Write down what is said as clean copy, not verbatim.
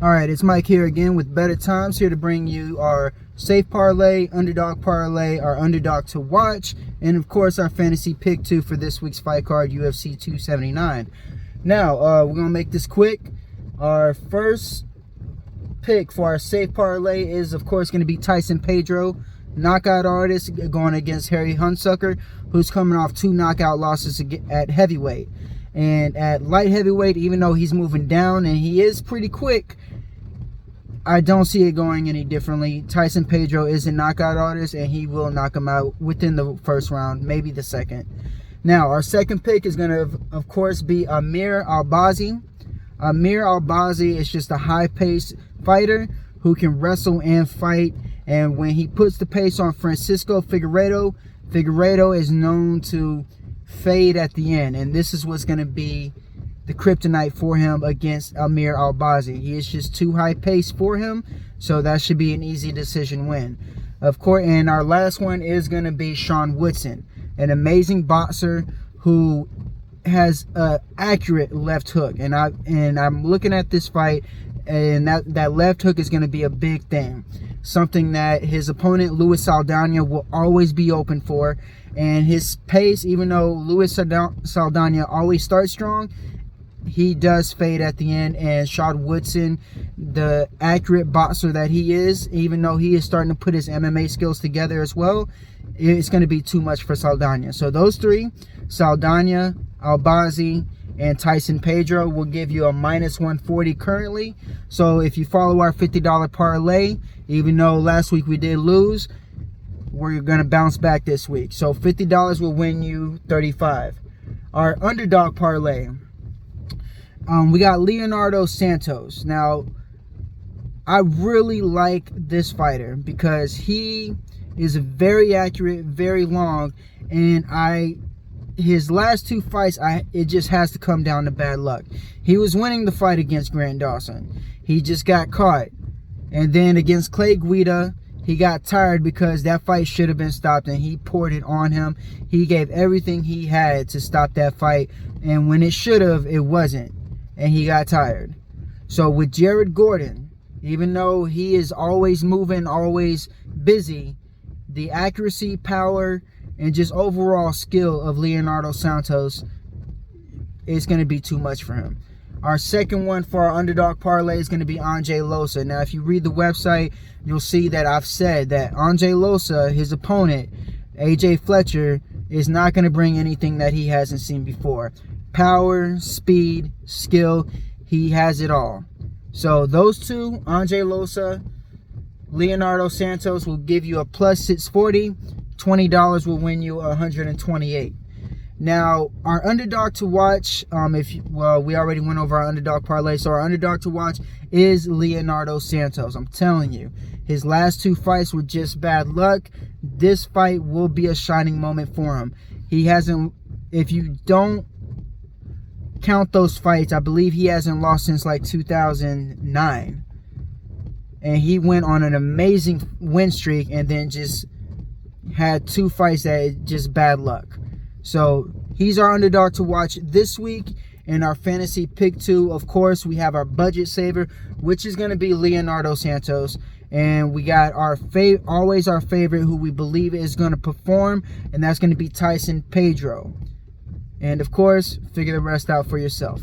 Alright, it's Mike here again with Better Times, here to bring you our safe parlay, underdog parlay, our underdog to watch, and of course our fantasy pick 2 for this week's fight card, UFC 279. Now, we're going to make this quick. Our first pick for our safe parlay is of course going to be Tyson Pedro, knockout artist, going against Harry Hunsucker, who's coming off 2 knockout losses at heavyweight. And at light heavyweight, even though he's moving down and he is pretty quick, I don't see it going any differently. Tyson Pedro is a knockout artist, and he will knock him out within the first round, maybe the second. Now, our second pick is going to, of course, be Amir Al Bazi. Amir Al Bazi is just a high-paced fighter who can wrestle and fight. And when he puts the pace on Francisco Figueiredo, Figueiredo is known to fade at the end, and this is what's going to be the kryptonite for him against Amir Al Bazi. He is just too high paced for him, so that should be an easy decision win. Of course, and our last one is going to be Sean Woodson, an amazing boxer who has an accurate left hook, and I'm looking at this fight, and that left hook is going to be a big thing, something that his opponent Luis Saldana will always be open for. And his pace, even though Luis Saldana always starts strong, he does fade at the end. And Sean Woodson, the accurate boxer that he is, even though he is starting to put his MMA skills together as well, it's going to be too much for Saldana. So those three, Saldana, Al Bazi, and Tyson Pedro, will give you a minus 140 currently. So if you follow our $50 parlay, even though last week we did lose, we're going to bounce back this week. So $50 will win you $35. Our underdog parlay, we got Leonardo Santos. Now, I really like this fighter because he is very accurate, very long, and his last 2 fights, it just has to come down to bad luck. He was winning the fight against Grant Dawson. He just got caught. And then against Clay Guida, he got tired because that fight should have been stopped, and he poured it on him. He gave everything he had to stop that fight, and when it should have, it wasn't, and he got tired. So with Jared Gordon, even though he is always moving, always busy, the accuracy, power, and just overall skill of Leonardo Santos is going to be too much for him. Our second one for our underdog parlay is going to be Andre Losa. Now, if you read the website, you'll see that I've said that Andre Losa, his opponent, AJ Fletcher, is not going to bring anything that he hasn't seen before. Power, speed, skill, he has it all. So those two, Andre Losa, Leonardo Santos, will give you a plus 640. $20 will win you 128. Now, our underdog to watch, we already went over our underdog parlay, so our underdog to watch is Leonardo Santos. I'm telling you, his last 2 fights were just bad luck. This fight will be a shining moment for him. He hasn't, if you don't count those fights, I believe he hasn't lost since like 2009. And he went on an amazing win streak and then just had 2 fights that just bad luck. So he's our underdog to watch this week. In our fantasy pick 2, of course, we have our budget saver, which is going to be Leonardo Santos. And we got our always our favorite, who we believe is going to perform, and that's going to be Tyson Pedro. And of course, figure the rest out for yourself.